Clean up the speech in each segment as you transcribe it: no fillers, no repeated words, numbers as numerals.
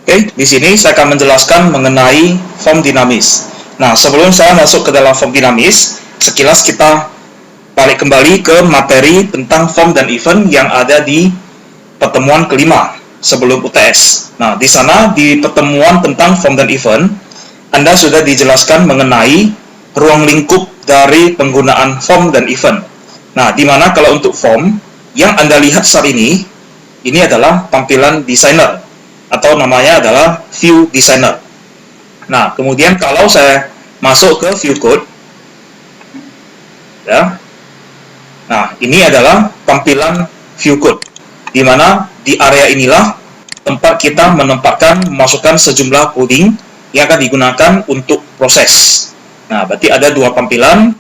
Oke, di sini saya akan menjelaskan mengenai form dinamis. Nah, sebelum saya masuk ke dalam form dinamis, sekilas kita balik kembali ke materi tentang form dan event yang ada di pertemuan kelima sebelum UTS. Nah, di sana di pertemuan tentang form dan event, Anda sudah dijelaskan mengenai ruang lingkup dari penggunaan form dan event. Nah, di mana kalau untuk form yang Anda lihat saat ini adalah tampilan designer atau namanya adalah view designer. Nah, kemudian kalau saya masuk ke view code, ya, nah ini adalah tampilan view code, di mana di area inilah tempat kita memasukkan sejumlah coding yang akan digunakan untuk proses. Nah, berarti ada dua tampilan,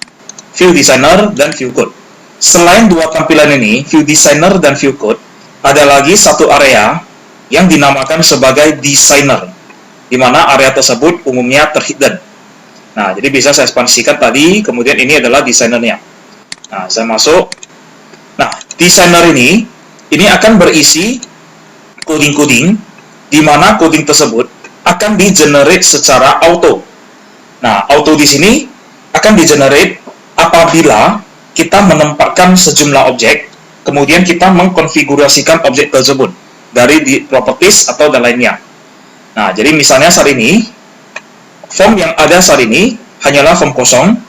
view designer dan view code. Selain dua tampilan ini, view designer dan view code, ada lagi satu area yang dinamakan sebagai designer, di mana area tersebut umumnya terhidden. Nah, jadi bisa saya ekspansikan tadi, kemudian ini adalah desainernya. Nah, saya masuk. Nah, designer ini akan berisi coding-coding, di mana coding tersebut akan di-generate secara auto. Nah, auto di sini akan di-generate apabila kita menempatkan sejumlah objek, kemudian kita mengkonfigurasikan objek tersebut dari di properties atau dan lainnya. Nah, jadi misalnya saat ini, form yang ada saat ini hanyalah form kosong,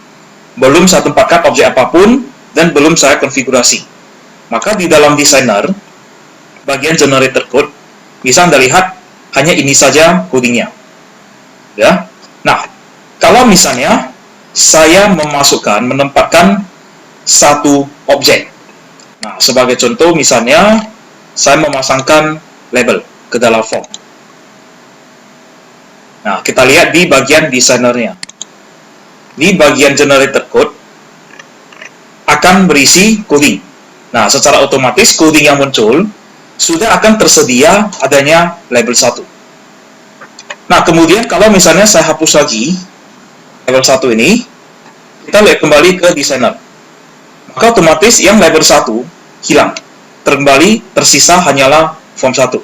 belum saya tempatkan objek apapun, dan belum saya konfigurasi. Maka di dalam designer, bagian generator code, bisa Anda lihat, hanya ini saja codingnya. Ya. Nah, kalau misalnya saya menempatkan satu objek. Nah, sebagai contoh misalnya, saya memasangkan label ke dalam form. Nah, kita lihat di bagian desainernya. Di bagian generator code akan berisi coding. Nah, secara otomatis coding yang muncul sudah akan tersedia adanya label 1. Nah, kemudian kalau misalnya saya hapus lagi label 1 ini, kita lihat kembali ke designer. Maka otomatis yang label 1 hilang. Kembali tersisa hanyalah form 1.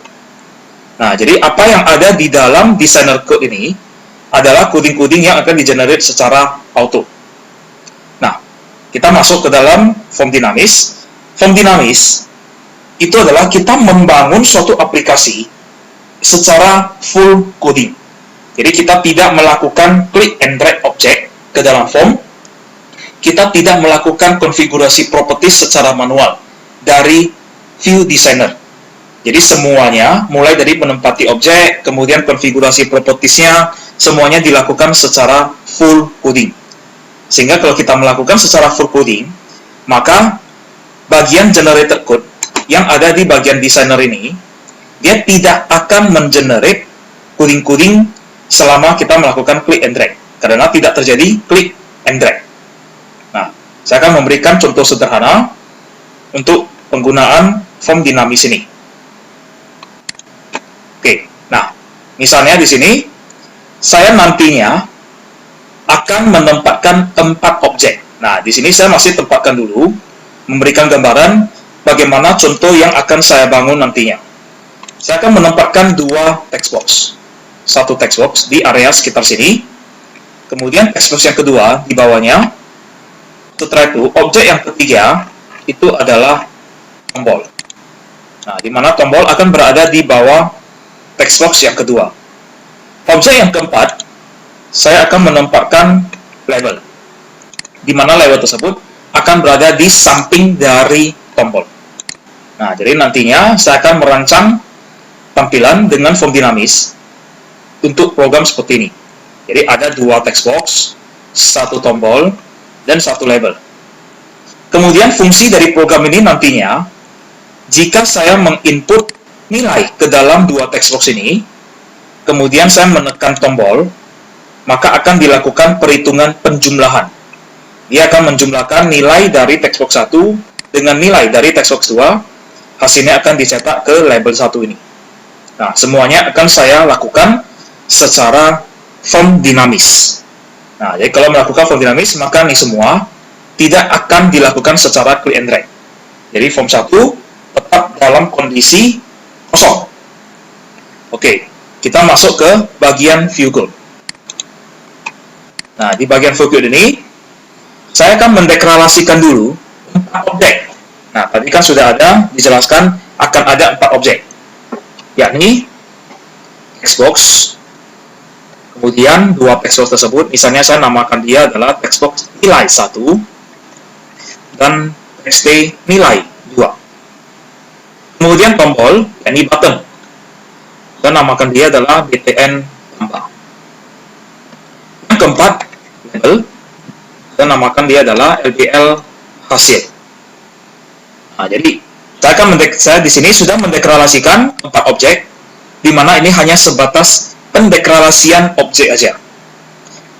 Nah, jadi apa yang ada di dalam designer code ini adalah coding-coding yang akan di-generate secara auto. Nah, kita masuk ke dalam form dinamis. Form dinamis itu adalah kita membangun suatu aplikasi secara full coding. Jadi kita tidak melakukan click and drag objek ke dalam form. Kita tidak melakukan konfigurasi properties secara manual dari view designer. Jadi semuanya, mulai dari menempati objek, kemudian konfigurasi propertiesnya, semuanya dilakukan secara full coding. Sehingga kalau kita melakukan secara full coding, maka bagian generator code yang ada di bagian designer ini, dia tidak akan mengenerate coding-coding selama kita melakukan click and drag. Karena tidak terjadi click and drag. Nah, saya akan memberikan contoh sederhana untuk penggunaan form dinamis ini. Oke, nah, misalnya di sini, saya nantinya akan menempatkan 4 objek. Nah, di sini saya masih tempatkan dulu, memberikan gambaran bagaimana contoh yang akan saya bangun nantinya. Saya akan menempatkan 2 text box. Satu text box di area sekitar sini, kemudian text box yang kedua di bawahnya. Setelah itu, objek yang ketiga itu adalah tombol. Nah, di mana tombol akan berada di bawah text box yang kedua. Objek yang keempat, saya akan menempatkan label, di mana label tersebut akan berada di samping dari tombol. Nah, jadi nantinya saya akan merancang tampilan dengan form dinamis untuk program seperti ini. Jadi ada 2 text box, 1 tombol, dan 1 label. Kemudian fungsi dari program ini nantinya, jika saya menginput nilai ke dalam 2 text box ini, kemudian saya menekan tombol, maka akan dilakukan perhitungan penjumlahan. Dia akan menjumlahkan nilai dari text box 1 dengan nilai dari text box 2, hasilnya akan dicetak ke label 1 ini. Nah, semuanya akan saya lakukan secara form dinamis. Nah, jadi kalau melakukan form dinamis, maka ini semua tidak akan dilakukan secara click and drag. Jadi form 1 tetap dalam kondisi kosong. Oke. kita masuk ke bagian view code. Nah, di bagian view code ini, saya akan mendeklarasikan dulu 4 objek. Nah, tadi kan sudah ada dijelaskan akan ada 4 objek, yakni textbox, kemudian 2 textbox tersebut, misalnya saya namakan dia adalah textbox nilai 1 dan txt nilai 2. Kemudian tombol, yakni button, dan namakan dia adalah btn tambah. Yang keempat, label, dan namakan dia adalah lbl hasil. Nah, jadi saya di sini sudah mendeklarasikan 4 objek, di mana ini hanya sebatas pendeklarasian objek aja.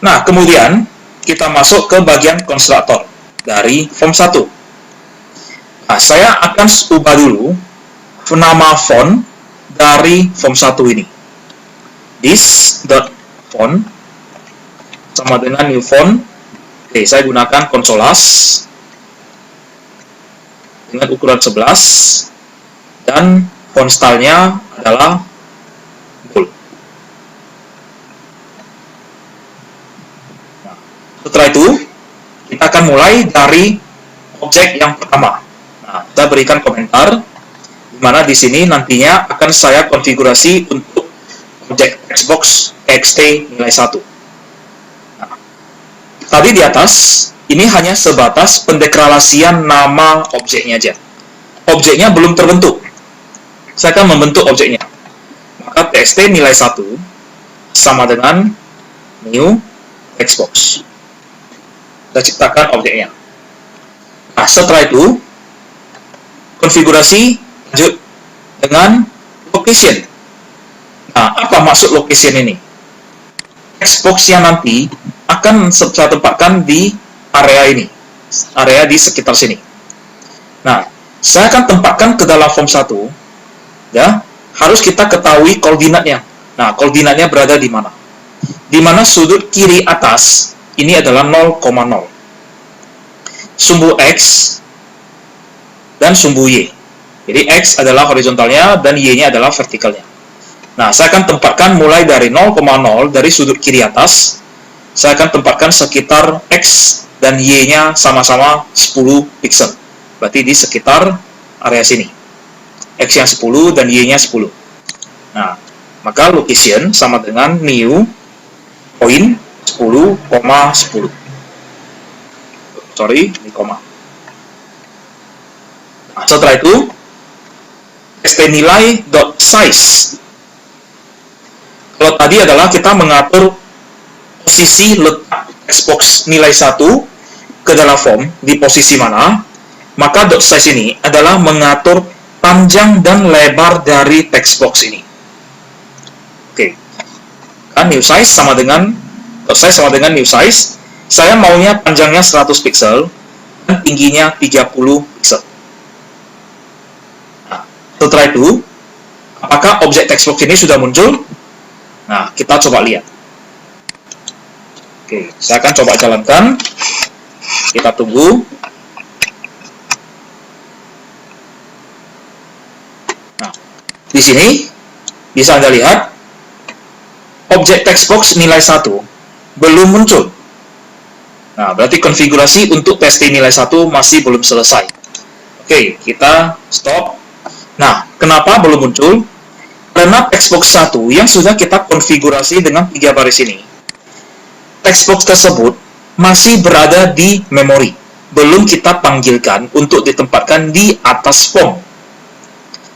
Nah, kemudian kita masuk ke bagian konstruktor dari form 1. Nah, saya akan ubah dulu nama font dari form 1 ini. This.font sama dengan new font. Oke, saya gunakan Consolas dengan ukuran 11 dan font stylenya adalah bold. Nah, setelah itu kita akan mulai dari objek yang pertama. Nah, kita berikan komentar di mana di sini nantinya akan saya konfigurasi untuk objek textbox txt nilai 1. Nah, tadi di atas ini hanya sebatas pendeklarasian nama objeknya aja. Objeknya belum terbentuk. Saya akan membentuk objeknya. Maka txt nilai 1 sama dengan new textbox. Kita ciptakan objeknya. Nah, setelah itu konfigurasi lanjut dengan location. Nah, apa maksud location ini? Textbox-nya nanti akan saya tempatkan di area ini, area di sekitar sini. Nah, saya akan tempatkan ke dalam form 1, ya, harus kita ketahui koordinatnya. Nah, koordinatnya berada di mana? Di mana sudut kiri atas ini adalah 0,0. Sumbu X dan sumbu Y. Jadi X adalah horizontalnya dan Y-nya adalah vertikalnya. Nah, saya akan tempatkan mulai dari 0,0 dari sudut kiri atas. Saya akan tempatkan sekitar X dan Y-nya sama-sama 10 pixel. Berarti di sekitar area sini. X yang 10 dan Y-nya 10. Nah, maka location sama dengan new point 10,10. Sorry, ini koma. Nah, setelah itu txt nilai dot size. Kalau tadi adalah kita mengatur posisi letak textbox nilai 1 ke dalam form di posisi mana, maka dot size ini adalah mengatur panjang dan lebar dari textbox ini. Oke. Kan new size sama dengan dot size sama dengan new size. Saya maunya panjangnya 100 pixel dan tingginya 30 pixel. Nah, setelah itu, apakah objek textbox ini sudah muncul? Nah, kita coba lihat. Oke, saya akan coba jalankan. Kita tunggu. Nah, di sini bisa Anda lihat objek textbox nilai 1 belum muncul. Nah, berarti konfigurasi untuk txt nilai 1 masih belum selesai. Oke, kita stop. Nah, kenapa belum muncul? Karena textbox 1 yang sudah kita konfigurasi dengan 3 baris ini, textbox tersebut masih berada di memori. Belum kita panggilkan untuk ditempatkan di atas form.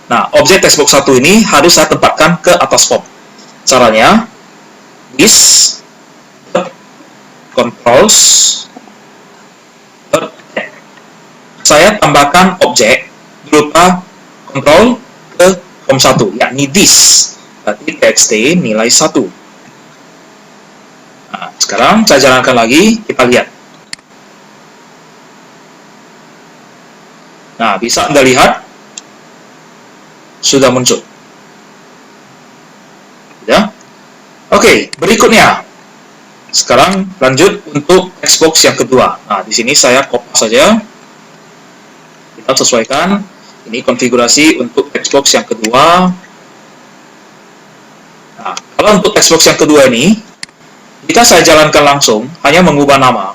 Nah, objek textbox 1 ini harus saya tempatkan ke atas form. Caranya, this controls, saya tambahkan objek berupa control ke form 1, yakni this, berarti txt nilai 1. Nah, sekarang saya jalankan lagi, kita lihat. Nah, bisa Anda lihat, sudah muncul. Ya. Oke, berikutnya. Sekarang lanjut untuk textbox yang kedua. Nah, di sini saya copy saja. Kita sesuaikan. Ini konfigurasi untuk textbox yang kedua. Nah, kalau untuk textbox yang kedua ini, jika saya jalankan langsung, hanya mengubah nama,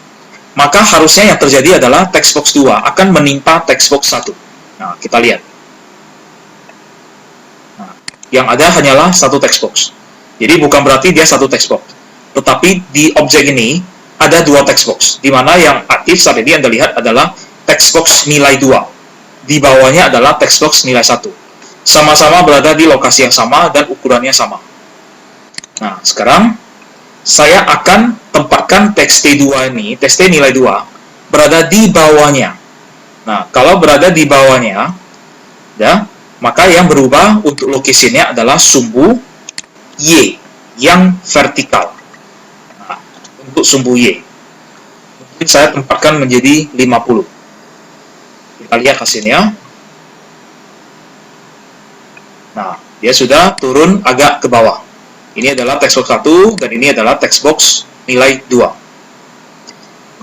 maka harusnya yang terjadi adalah textbox 2 akan menimpa textbox 1. Nah, kita lihat. Nah, yang ada hanyalah satu textbox. Jadi bukan berarti dia satu textbox. Tetapi di objek ini ada dua textbox, di mana yang aktif saat ini Anda lihat adalah textbox nilai 2. Di bawahnya adalah textbox nilai 1. Sama-sama berada di lokasi yang sama dan ukurannya sama. Nah, sekarang saya akan tempatkan txt 2 ini, txt nilai 2, berada di bawahnya. Nah, kalau berada di bawahnya, ya, maka yang berubah untuk lokasinya adalah sumbu Y yang vertikal. Nah, untuk sumbu Y, mungkin saya tempatkan menjadi 50. Kita lihat hasilnya. Nah, dia sudah turun agak ke bawah. Ini adalah textbox 1 dan ini adalah textbox nilai 2.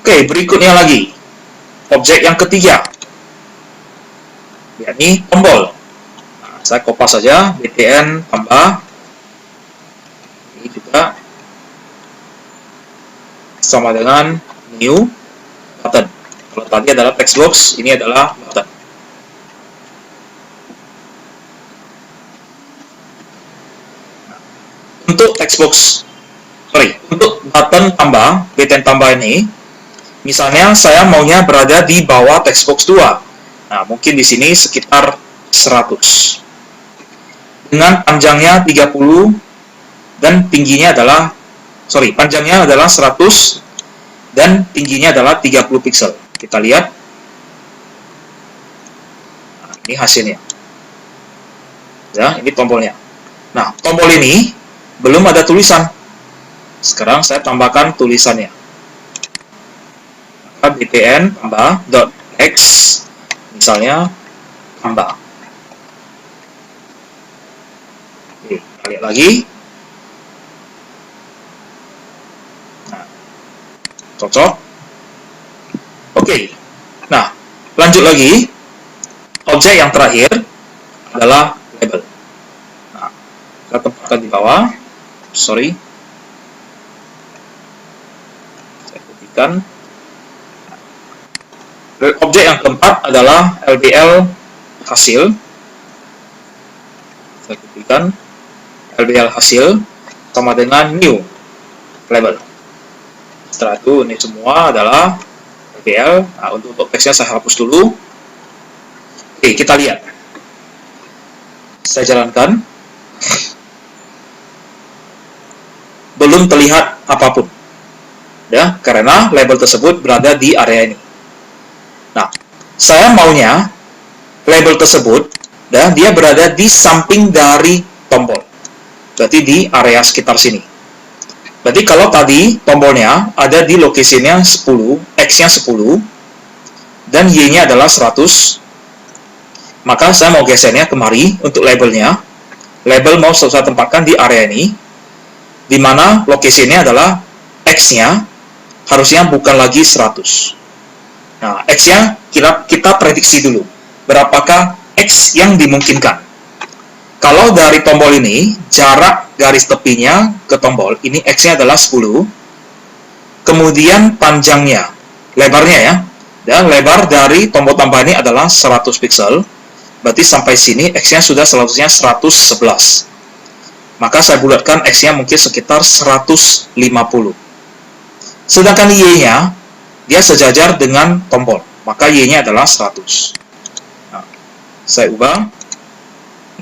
Oke, berikutnya lagi. Objek yang ketiga, yakni tombol. Nah, saya kopas saja, btn tambah. Ini juga sama dengan new button. Kalau tadi adalah textbox, ini adalah button. Untuk button tambah, btn tambah ini, misalnya saya maunya berada di bawah textbox 2. Nah, mungkin di sini sekitar 100. Dengan panjangnya 30 dan tingginya adalah, panjangnya adalah 100 dan tingginya adalah 30 pixel. Kita lihat. Nah, ini hasilnya. Ya, ini tombolnya. Nah, tombol ini belum ada tulisan. Sekarang saya tambahkan tulisannya. Maka btn tambah .x, misalnya tambah. Oke, kita lihat lagi. Nah, cocok. Oke. Nah, lanjut lagi. Objek yang terakhir adalah label. Nah, kita tempatkan di bawah. Saya ketikan. Objek yang keempat adalah LBL hasil. Saya ketikan LBL hasil sama dengan new label. Setelah itu ini semua adalah LBL. Nah, untuk teksnya saya hapus dulu. Oke, kita lihat. Saya jalankan. Belum terlihat apapun, ya, karena label tersebut berada di area ini. Nah, saya maunya label tersebut, ya, dia berada di samping dari tombol, berarti di area sekitar sini. Berarti kalau tadi tombolnya ada di lokasinya 10, X-nya 10, dan Y-nya adalah 100, maka saya mau gesernya kemari untuk labelnya. Label mau saya tempatkan di area ini, di mana lokasinya adalah X-nya harusnya bukan lagi 100. Nah, X-nya kita prediksi dulu. Berapakah X yang dimungkinkan? Kalau dari tombol ini, jarak garis tepinya ke tombol, ini X-nya adalah 10. Kemudian panjangnya, lebarnya ya. Dan lebar dari tombol tambah ini adalah 100 pixel. Berarti sampai sini X-nya sudah seharusnya 111. Maka saya bulatkan X-nya mungkin sekitar 150. Sedangkan Y-nya, dia sejajar dengan tombol. Maka Y-nya adalah 100. Nah, saya ubah.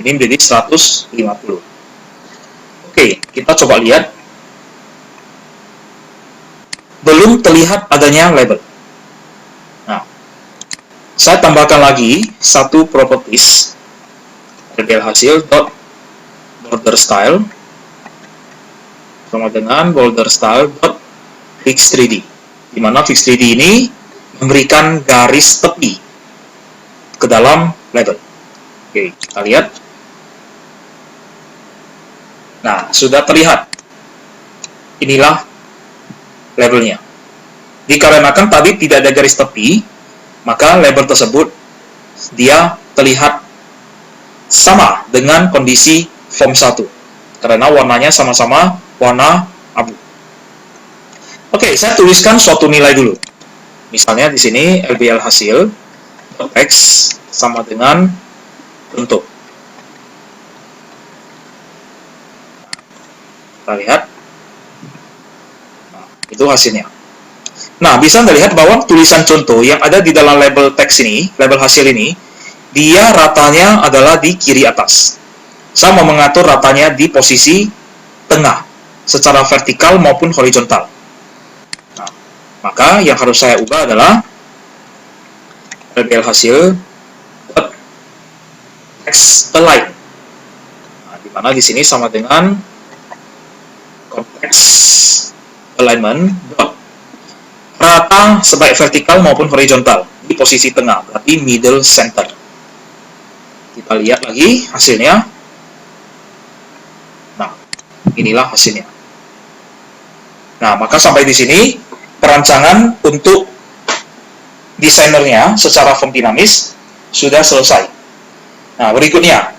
Ini menjadi 150. Oke, kita coba lihat. Belum terlihat adanya label. Nah, saya tambahkan lagi satu properties. LBL hasil border style sama dengan border style fix 3D, di mana fix 3D ini memberikan garis tepi ke dalam label. Oke, kita lihat. Nah, sudah terlihat. Inilah labelnya. Dikarenakan tadi tidak ada garis tepi, maka label tersebut dia terlihat sama dengan kondisi form 1. karena warnanya sama-sama warna abu. Oke, saya tuliskan suatu nilai dulu. Misalnya di sini LBL hasil .x sama dengan bentuk. Kita lihat. Nah, itu hasilnya. Nah, bisa Anda lihat bahwa tulisan contoh yang ada di dalam label teks ini, label hasil ini, dia ratanya adalah di kiri atas. Saya mau mengatur ratanya di posisi tengah, secara vertikal maupun horizontal. Nah, maka yang harus saya ubah adalah LBL hasil text align. Nah, di mana di sini sama dengan context alignment rata sebaik vertikal maupun horizontal di posisi tengah, berarti middle center. Kita lihat lagi hasilnya. Nah, inilah hasilnya. Nah, maka sampai di sini perancangan untuk desainernya secara form dinamis sudah selesai. Nah, berikutnya,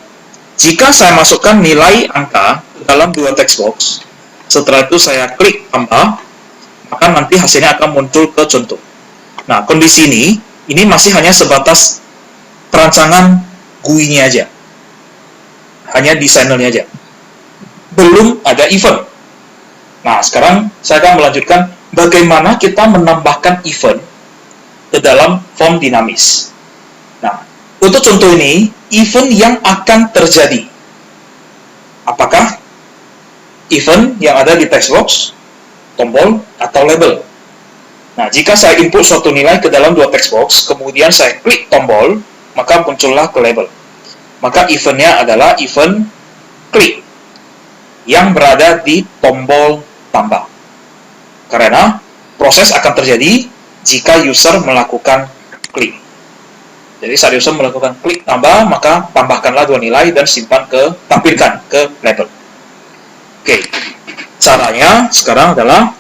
jika saya masukkan nilai angka ke dalam dua text box, setelah itu saya klik tambah, maka nanti hasilnya akan muncul ke contoh. Nah, kondisi ini masih hanya sebatas perancangan GUI-nya aja. Hanya desainernya aja. Belum ada event. Nah, sekarang saya akan melanjutkan bagaimana kita menambahkan event ke dalam form dinamis. Nah, untuk contoh ini, event yang akan terjadi. Apakah event yang ada di text box, tombol, atau label? Nah, jika saya input suatu nilai ke dalam dua text box, kemudian saya klik tombol, maka muncullah ke label. Maka eventnya adalah event klik yang berada di tombol tambah. Karena proses akan terjadi jika user melakukan klik. Jadi saat user melakukan klik tambah, maka tambahkanlah dua nilai dan tampilkan ke label. Oke, caranya sekarang adalah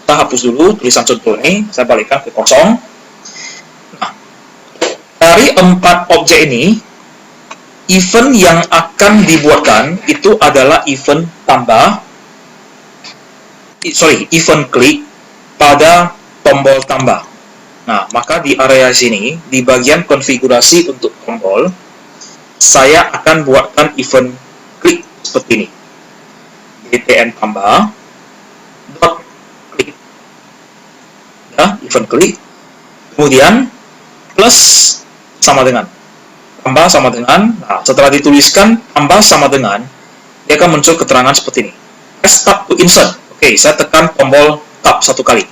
kita hapus dulu tulisan contoh ini, saya balikkan ke kosong. Nah, dari 4 objek ini, event yang akan dibuatkan itu adalah event event klik pada tombol tambah. Nah, maka di area sini, di bagian konfigurasi untuk tombol, saya akan buatkan event klik seperti ini. btn tambah dot klik. Ya, event klik. Kemudian plus sama dengan tambah sama dengan. Nah, setelah dituliskan tambah sama dengan, dia akan muncul keterangan seperti ini. Press tab to insert. Oke, saya tekan tombol tab satu kali.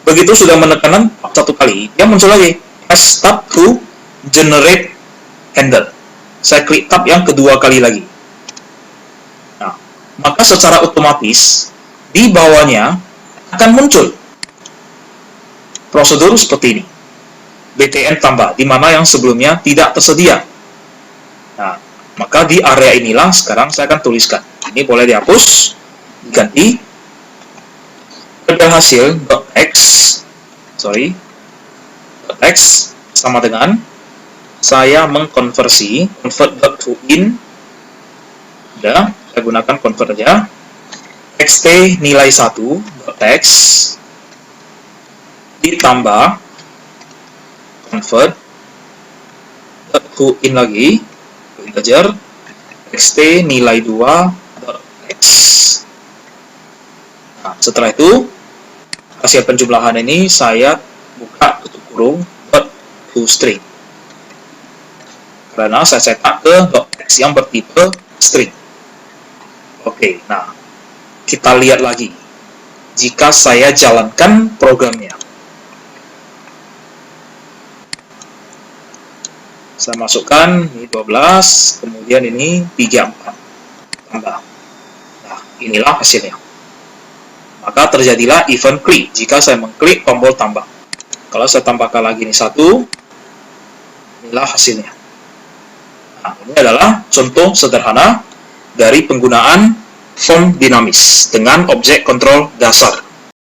Begitu sudah menekan tab satu kali, dia muncul lagi. Press tab to generate handle. Saya klik tab yang kedua kali lagi. Nah, maka secara otomatis di bawahnya akan muncul prosedur seperti ini. btn tambah, di mana yang sebelumnya tidak tersedia. Nah, maka di area inilah sekarang saya akan tuliskan. Ini boleh dihapus, diganti label hasil .x sama dengan saya mengkonversi convert.toIn. Udah, saya gunakan convert aja. xt nilai 1.text ditambah convert.toIn lagi, integer, xt nilai 2.text. Nah, setelah itu hasil penjumlahan ini saya buka tutup kurung .toString, karena saya cetak ke .text yang bertipe string. Oke, nah kita lihat lagi jika saya jalankan programnya. Saya masukkan ini 12, kemudian ini 34 tambah. Nah, inilah hasilnya. Maka terjadilah event klik jika saya mengklik tombol tambah. Kalau saya tambahkan lagi ini 1, inilah hasilnya. Nah, ini adalah contoh sederhana dari penggunaan form dinamis dengan objek kontrol dasar.